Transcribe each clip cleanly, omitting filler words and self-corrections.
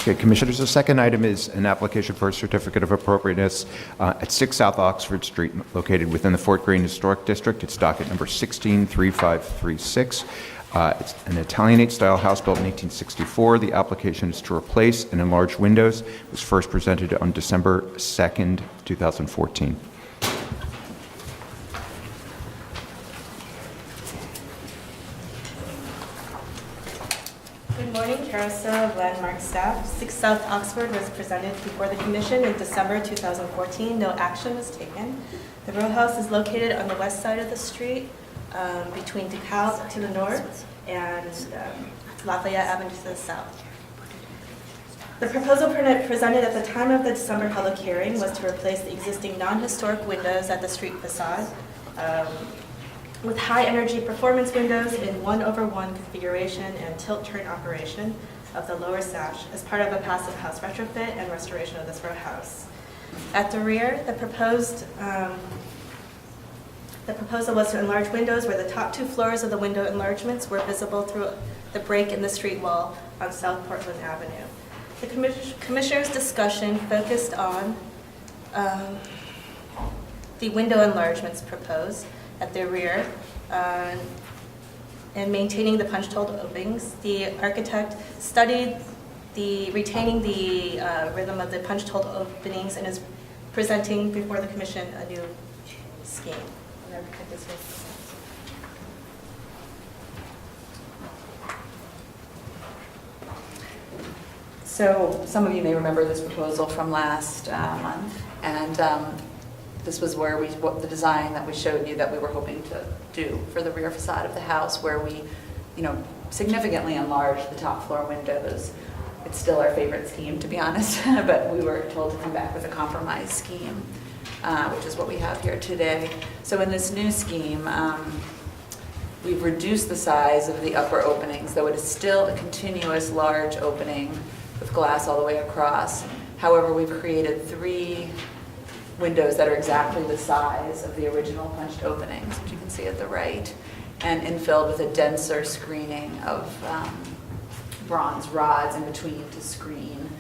Okay, Commissioners, the second item is an application for a certificate of appropriateness at 6 South Oxford Street, located within the Fort Greene Historic District. It's docket number 163536. It's an Italianate-style house built in 1864. The application is to replace and enlarge windows. It was first presented on December 2nd, 2014. Good morning, Carousel of Landmark staff. 6 South Oxford was presented before the Commission in December 2014. No action was taken. The row house is located on the west side of the street, between DeKalb to the north and Lafayette Avenue to the south. The proposal presented at the time of the December public hearing was to replace the existing non-historic windows at the street facade with high-energy performance windows in 1/1 configuration and tilt-turn operation of the lower sash as part of a passive house retrofit and restoration of this row house. At the rear, the proposal was to enlarge windows where the top 2 floors of the window enlargements were visible through the break in the street wall on South Portland Avenue. The Commissioner's discussion focused on the window enlargements proposed at the rear and maintaining the punch-hole openings. The architect studied retaining the rhythm of the punch-hole openings and is presenting before the Commission a new scheme. So some of you may remember this proposal from last month, and this was where the design that we showed you that we were hoping to do for the rear facade of the house, where we, significantly enlarged the top floor windows. It's still our favorite scheme, to be honest, but we were told to come back with a compromise scheme, which is what we have here today. So in this new scheme, we've reduced the size of the upper openings, though it is still a continuous large opening with glass all the way across. However, we've created 3 windows that are exactly the size of the original punched openings, which you can see at the right, and infilled with a denser screening of bronze rods in between to screen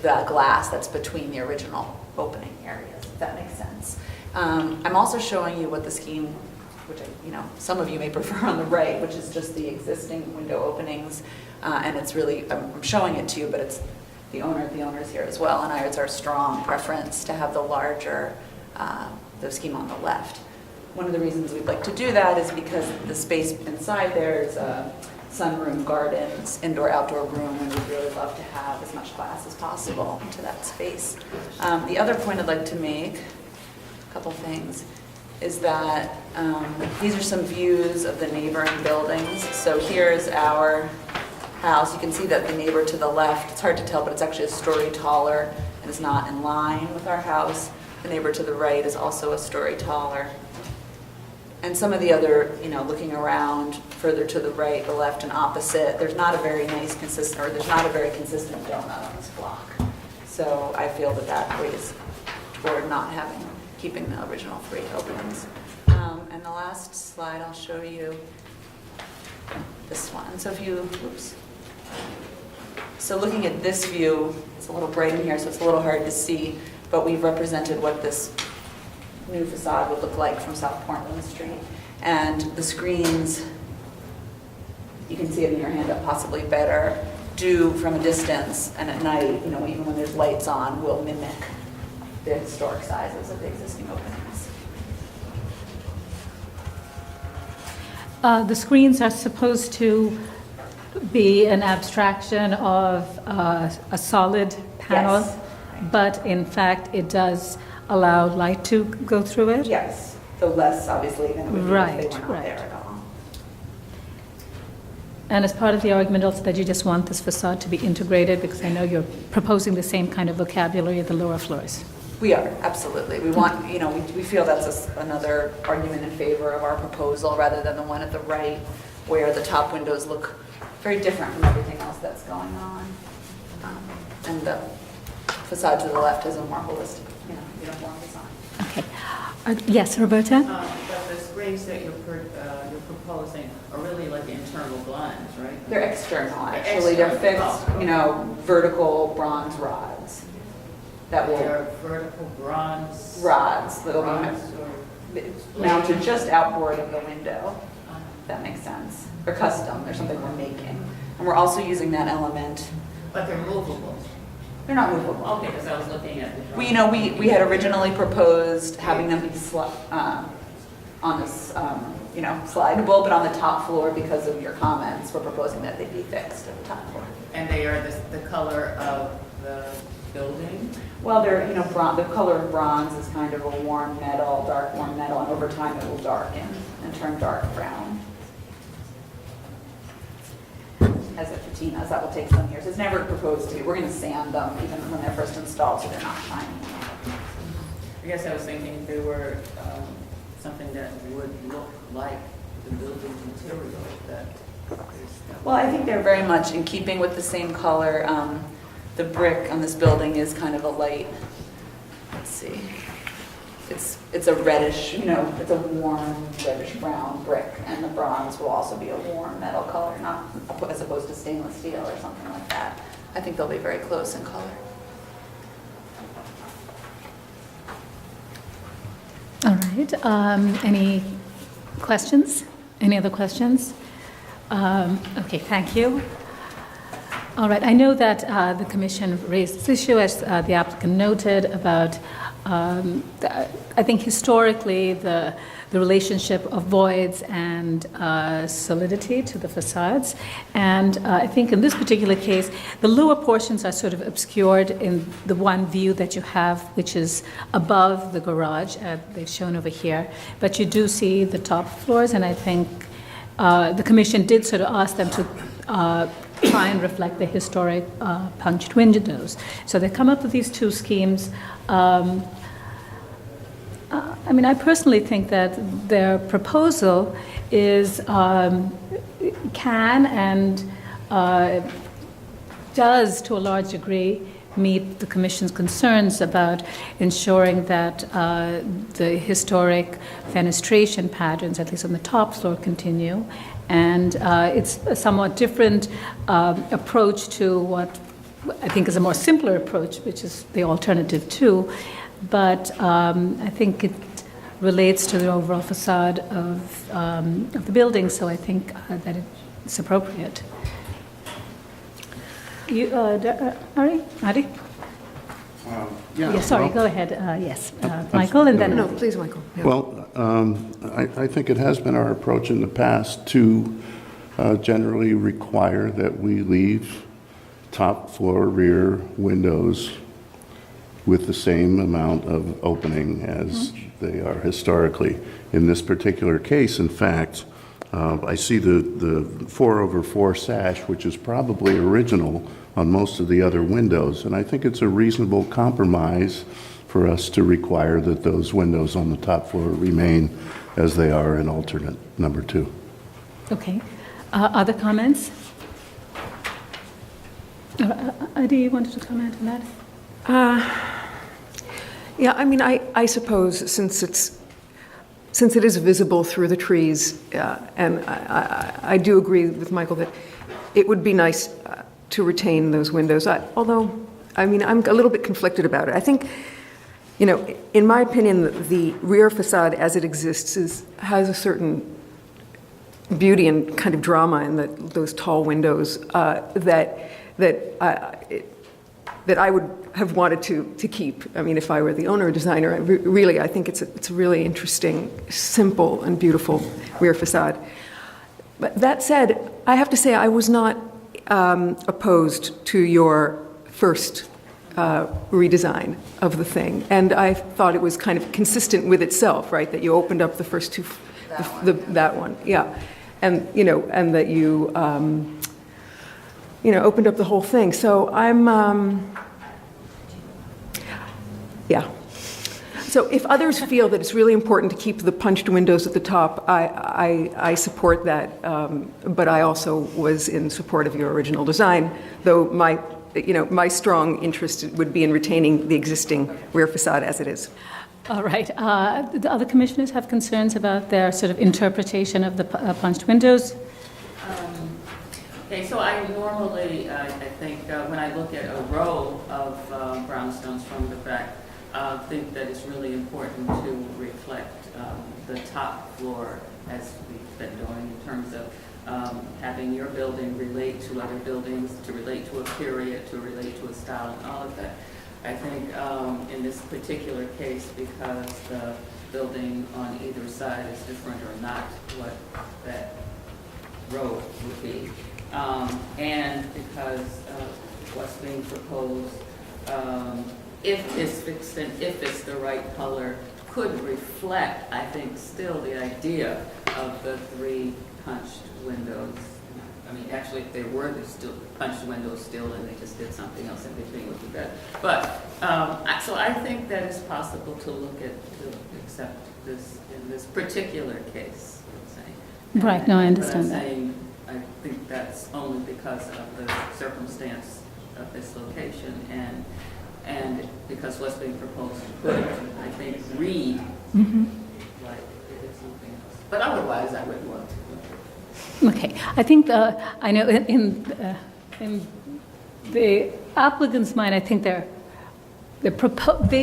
the glass that's between the original opening areas, if that makes sense. I'm also showing you what the scheme, which some of you may prefer on the right, which is just the existing window openings, and it's really, I'm showing it to you, but it's the owner's here as well, and it's our strong preference to have the larger, the scheme on the left. One of the reasons we'd like to do that is because the space inside there is sunroom, gardens, indoor-outdoor room, and we'd really love to have as much glass as possible into that space. The other point I'd like to make, a couple things, is that these are some views of the neighboring buildings. So here's our house. You can see that the neighbor to the left, it's hard to tell, but it's actually a story taller and is not in line with our house. The neighbor to the right is also a story taller. And some of the other, looking around further to the right, the left, and opposite, there's not a very consistent donut on this block. So I feel that weighs toward keeping the original 3 openings. And the last slide, I'll show you this one. So So looking at this view, it's a little bright in here, so it's a little hard to see, but we've represented what this new facade would look like from South Portland Street. And the screens, you can see it in your hand up possibly better, do from a distance and at night, even when there's lights on, will mimic the historic sizes of the existing openings. The screens are supposed to be an abstraction of a solid panel, Yes. but in fact it does allow light to go through it? Yes, though less obviously than it would be if they were not there at all. And as part of the argument also that you just want this facade to be integrated, because I know you're proposing the same kind of vocabulary at the lower floors. We are, absolutely. We want, we feel that's another argument in favor of our proposal rather than the one at the right where the top windows look very different from everything else that's going on. And the facade to the left is a more holistic, uniform design. Okay. Yes, Roberta? But the screens that you're proposing are really like like internal blinds, right? They're external, actually. They're external. fixed, vertical bronze rods that will, They're vertical bronze. rods that'll rods be or- mounted just outboard of the window. If that makes sense. They're custom, they're something we're making. And we're also using that element. But they're movable. They're not movable. Okay, because I was looking at the drawing. We had originally proposed having them be on this, slidable, but on the top floor, because of your comments, we're proposing that they be fixed at the top floor. And they are the color of the building? Well, they're, the color of bronze is kind of a warm metal, dark warm metal, and over time it will darken and turn dark brown. As a patina, that will take some years. It's never proposed to be. We're going to sand them even when they're first installed, so they're not shiny. I guess I was thinking if they were something that would look like the building material that is. Well, I think they're very much in keeping with the same color. The brick on this building is kind of a light, let's see, it's a reddish, it's a warm reddish brown brick, and the bronze will also be a warm metal color, not as opposed to stainless steel or something like that. I think they'll be very close in color. All right. Any questions? Any other questions? Okay, thank you. All right, I know that the Commission raised this issue, as the applicant noted, about, I think historically, the relationship of voids and solidity to the facades. And I think in this particular case, the lower portions are sort of obscured in the one view that you have, which is above the garage, they've shown over here. But you do see the top floors, and I think the Commission did sort of ask them to try and reflect the historic punched windows. So they come up with these two schemes. I personally think that their proposal is can and does, to a large degree, meet the Commission's concerns about ensuring that the historic fenestration patterns, at least on the top floor, continue. And it's a somewhat different approach to what I think is a more simpler approach, which is the alternative two. But I think it relates to the overall facade of the building, so I think that it's appropriate. You, Ari? Yeah, sorry, well, go ahead. Yes, Michael, and then... No, please, Michael. Yeah. Well, I think it has been our approach in the past to generally require that we leave top floor rear windows with the same amount of opening as they are historically. In this particular case, in fact, I see the 4/4 sash, which is probably original on most of the other windows, and I think it's a reasonable compromise for us to require that those windows on the top floor remain as they are in alternate number 2. Okay. Other comments? Adi, you wanted to comment on that? Yeah, I suppose since it is visible through the trees, and I do agree with Michael that it would be nice to retain those windows. Although, I'm a little bit conflicted about it. I think, in my opinion, the rear facade as it exists has a certain beauty and kind of drama in those tall windows that I would have wanted to keep. If I were the owner or designer, I think it's a really interesting, simple, and beautiful rear facade. But that said, I have to say I was not opposed to your first redesign of the thing, and I thought it was kind of consistent with itself, right? That you opened up the first two, that one, yeah, and and that you opened up the whole thing. So yeah. So if others feel that it's really important to keep the punched windows at the top, I support that. But I also was in support of your original design, though my strong interest would be in retaining the existing rear facade as it is. All right. The other commissioners have concerns about their sort of interpretation of the punched windows? normally, I think, when I look at a row of brownstones from the back, I think that it's really important to reflect the top floor as we've been doing in terms of having your building relate to other buildings, to relate to a period, to relate to a style, and all of that. I think in this particular case, because the building on either side is different or not what that row would be, and because what's being proposed, if it's fixed and if it's the right color, could reflect, I think, still the idea of the 3 punched windows. I mean, actually, if they were still punched windows still, and they just did something else in between, would be better. But so I think that it's possible to look at to accept this in this particular case. I'm saying. Right, no, I understand But I'm that. saying I think that's only because of the circumstance of this location and because what's being proposed could, I think, read like it is something else. But otherwise, I wouldn't want to. Okay, I think, I know in the applicant's mind, I think they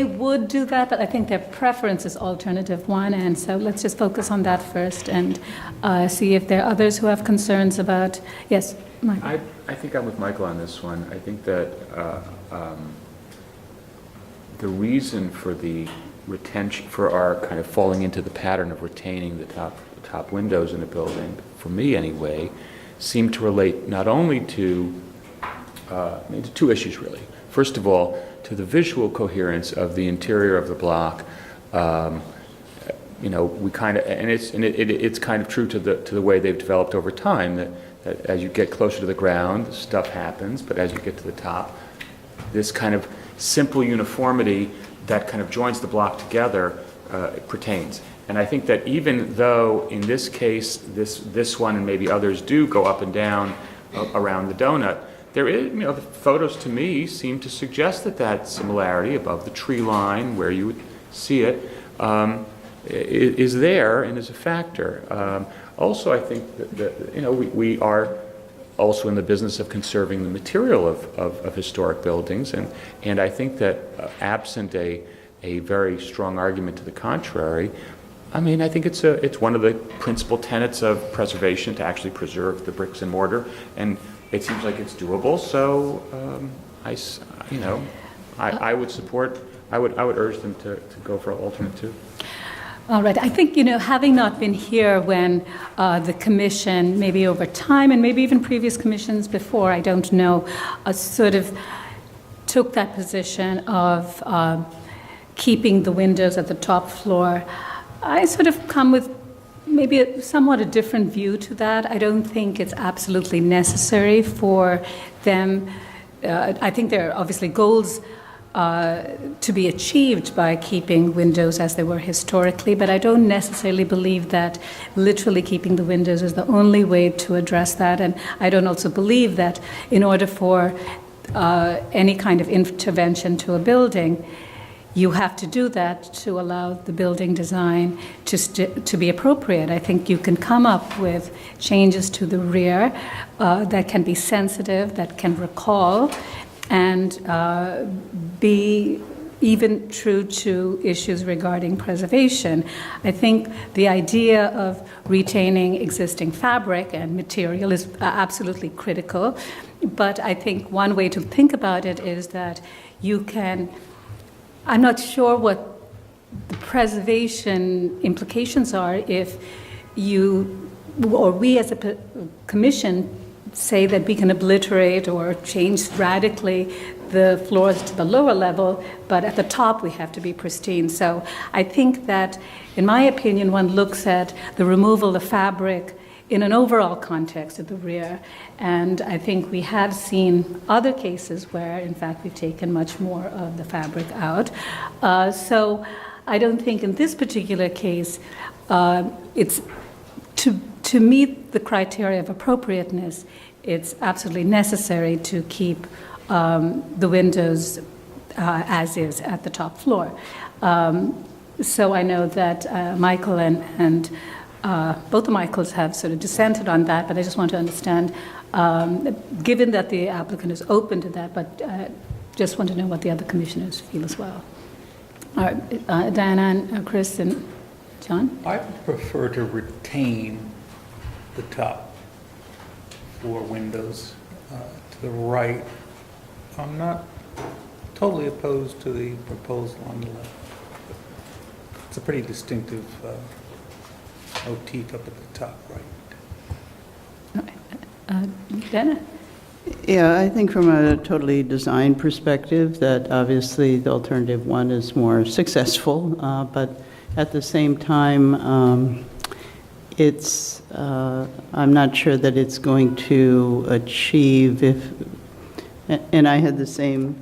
would do that, but I think their preference is alternative 1, and so let's just focus on that first and see if there are others who have concerns about, yes, Mike? I think I'm with Michael on this one. I think that the reason for the retention, for our kind of falling into the pattern of retaining the top windows in a building, for me anyway, seem to relate not only to maybe 2 issues really. First of all, to the visual coherence of the interior of the block. You know, we kind of, and it's kind of true to the way they've developed over time, that as you get closer to the ground, stuff happens, but as you get to the top, this kind of simple uniformity that kind of joins the block together pertains. And I think that even though in this case, this one and maybe others do go up and down around the donut, there is, you know, the photos to me seem to suggest that similarity above the tree line where you would see it is there and is a factor. Also, I think that you know, we are also in the business of conserving the material of historic buildings, and I think that absent a very strong argument to the contrary, I mean, I think it's one of the principal tenets of preservation to actually preserve the bricks and mortar, and it seems like it's doable. So I would support. I would urge them to go for alternate 2. All right. I think, you know, having not been here when the commission, maybe over time, and maybe even previous commissions before, I don't know, sort of took that position of keeping the windows at the top floor, I sort of come with maybe somewhat a different view to that. I don't think it's absolutely necessary for them. I think there are obviously goals to be achieved by keeping windows as they were historically, but I don't necessarily believe that literally keeping the windows is the only way to address that. And I don't also believe that in order for any kind of intervention to a building, you have to do that to allow the building design to be appropriate. I think you can come up with changes to the rear that can be sensitive, that can recall, and be even true to issues regarding preservation. I think the idea of retaining existing fabric and material is absolutely critical, but I think one way to think about it is that you can, I'm not sure what the preservation implications are if you, or we as a commission, say that we can obliterate or change radically the floors to the lower level, but at the top we have to be pristine. So I think that, in my opinion, one looks at the removal of fabric in an overall context at the rear, and I think we have seen other cases where, in fact, we've taken much more of the fabric out. So I don't think in this particular case it's to meet the criteria of appropriateness, it's absolutely necessary to keep the windows as is at the top floor. So I know that Michael and both the Michaels have sort of dissented on that, but I just want to understand Given that the applicant is open to that, but just want to know what the other commissioners feel as well. All right, Diana and Chris and John? I prefer to retain the top floor windows to the right. I'm not totally opposed to the proposal on the left. It's a pretty distinctive motif up at the top right. Diana? Yeah, I think from a totally design perspective, that obviously the alternative one is more successful, but at the same time, I'm not sure that it's going to achieve and I had the same,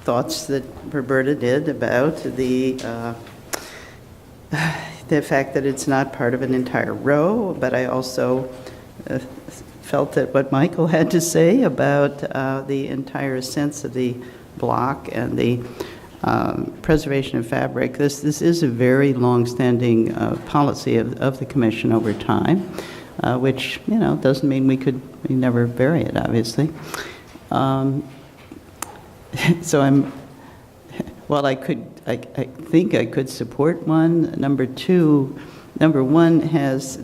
thoughts that Roberta did about the fact that it's not part of an entire row, but I also felt that what Michael had to say about the entire sense of the block and the preservation of fabric. This is a very long-standing policy of the Commission over time, which, doesn't mean we never vary it, obviously. So I think I could support one. Number one has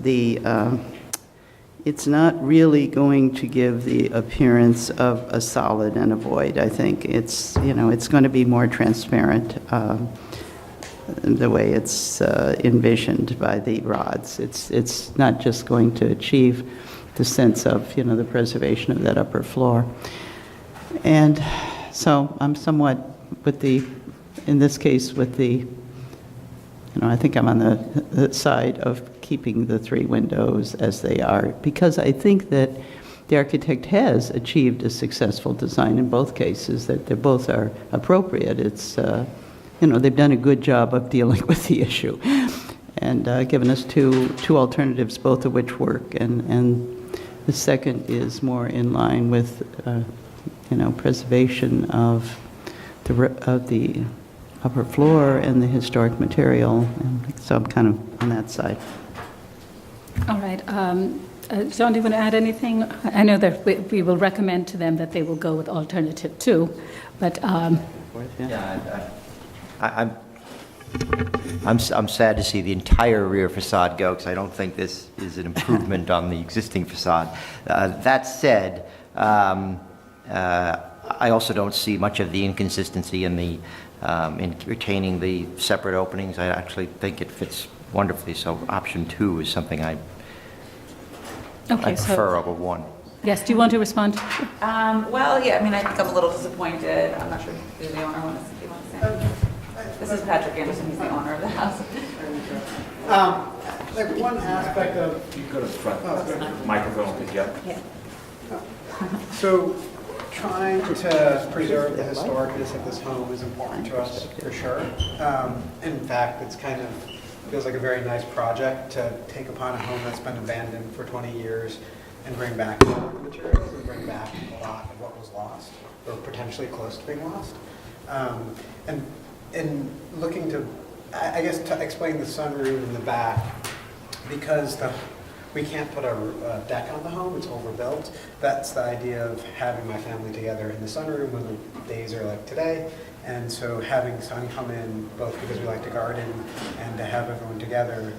it's not really going to give the appearance of a solid and a void. I think it's going to be more transparent the way it's envisioned by the rods. It's not just going to achieve the sense of, the preservation of that upper floor. And so I'm somewhat in this case, I think I'm on the side of keeping the three windows as they are, because I think that the architect has achieved a successful design in both cases, that they both are appropriate. It's, they've done a good job of dealing with the issue and given us two alternatives, both of which work. And the second is more in line with, preservation of the upper floor and the historic material, and so I'm kind of on that side. All right. John, do you want to add anything? I know that we will recommend to them that they will go with alternative 2, but... Yeah, I'm sad to see the entire rear facade go, because I don't think this is an improvement on the existing facade. That said, I also don't see much of the inconsistency in in retaining the separate openings. I actually think it fits wonderfully. So option 2 is something I prefer over 1. Yes, do you want to respond? Well, yeah, I think I'm a little disappointed. I'm not sure if the owner wants to say. This is Patrick Anderson, he's the owner of the house. One aspect of... You go to the front. Microphone will pick you up. Yeah. So trying to preserve the historicness of this home is important to us, for sure. In fact, it's kind of feels like a very nice project to take upon a home that's been abandoned for 20 years and bring back the materials and bring back a lot of what was lost, or potentially close to being lost. And in looking to, I guess, to explain the sunroom in the back, because we can't put a deck on the home, it's overbuilt. That's the idea of having my family together in the sunroom when the days are like today. And so having sun come in, both because we like to garden and to have everyone together,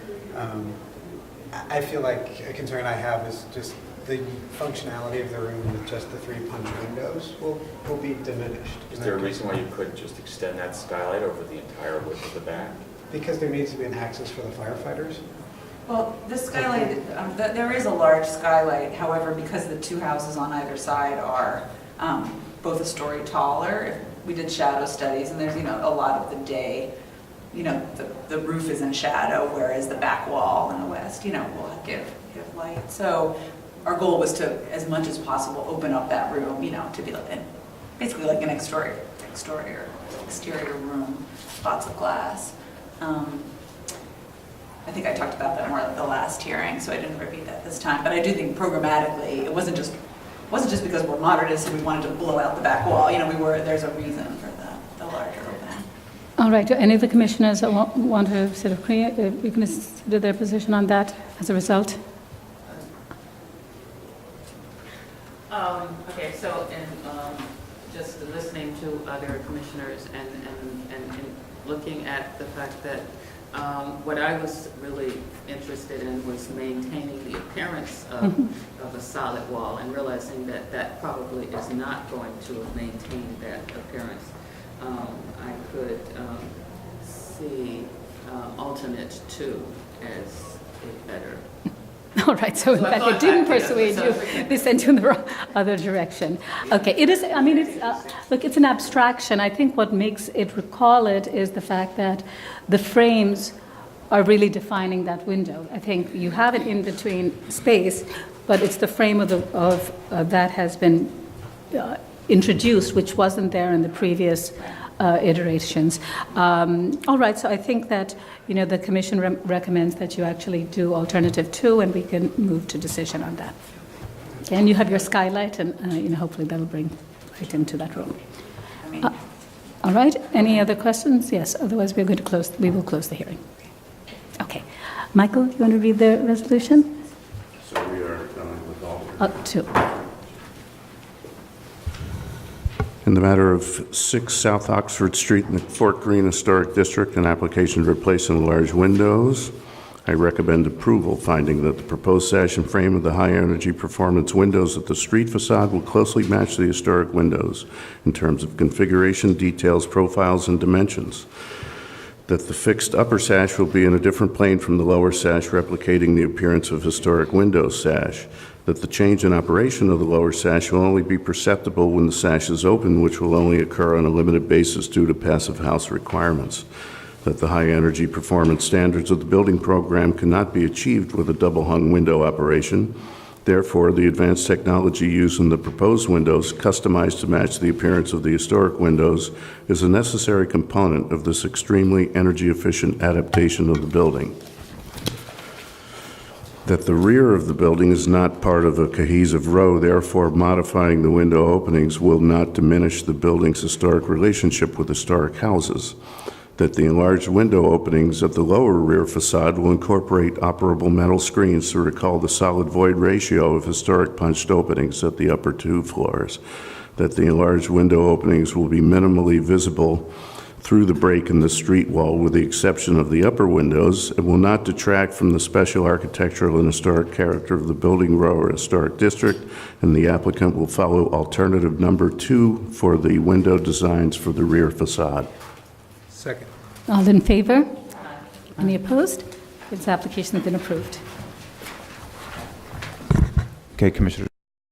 I feel like a concern I have is just the functionality of the room with just the 3 punch windows will be diminished. Is there a reason why you couldn't just extend that skylight over the entire width of the back? Because there needs to be an access for the firefighters. Well, the skylight, there is a large skylight. However, because the 2 houses on either side are both a story taller, we did shadow studies, and there's, a lot of the day, the roof is in shadow, whereas the back wall in the west, will give light. So our goal was to, as much as possible, open up that room, to be basically like an exterior room, lots of glass. I think I talked about that more at the last hearing, so I didn't repeat that this time. But I do think programmatically, it wasn't just because we're modernists and we wanted to blow out the back wall. There's a reason for the larger opening. All right. Do any of the commissioners want to sort of reconsider their position on that as a result? Okay, so just listening to other commissioners and looking at the fact that what I was really interested in was maintaining the appearance of a solid wall and realizing that that probably is not going to maintain that appearance. I could see alternate 2 as a better. All right, so in So I fact, thought it didn't that, yeah, persuade so you. forget They sent you in the other direction. Okay, it is, I mean, it's, look, it's an abstraction. I think what makes it recall it is the fact that the frames are really defining that window. I think you have an in-between space, but it's the frame of that has been introduced, which wasn't there in the previous iterations. All right, so I think that, you know, the commission recommends that you actually do alternative 2, and we can move to decision on that. Okay, and you have your skylight, and you know, hopefully that'll bring light into that room. All right, any other questions? Yes, otherwise we will close the hearing. Okay. Michael, you want to read the resolution? So we are done with all. 2. In the matter of 6 South Oxford Street in the Fort Greene Historic District, an application to replace some large windows, I recommend approval, finding that the proposed sash and frame of the high-energy performance windows at the street facade will closely match the historic windows in terms of configuration, details, profiles, and dimensions. That the fixed upper sash will be in a different plane from the lower sash, replicating the appearance of historic window sash. That the change in operation of the lower sash will only be perceptible when the sash is open, which will only occur on a limited basis due to passive house requirements. That the high-energy performance standards of the building program cannot be achieved with a double-hung window operation. Therefore, the advanced technology used in the proposed windows, customized to match the appearance of the historic windows, is a necessary component of this extremely energy-efficient adaptation of the building. That the rear of the building is not part of a cohesive row, therefore modifying the window openings will not diminish the building's historic relationship with historic houses. That the enlarged window openings of the lower rear facade will incorporate operable metal screens to recall the solid void ratio of historic punched openings at the upper 2 floors. That the enlarged window openings will be minimally visible through the break in the street wall with the exception of the upper windows and will not detract from the special architectural and historic character of the building row or historic district, and the applicant will follow alternative number 2 for the window designs for the rear facade. Second. All in favor? Any opposed? This application has been approved. Okay, Commissioner.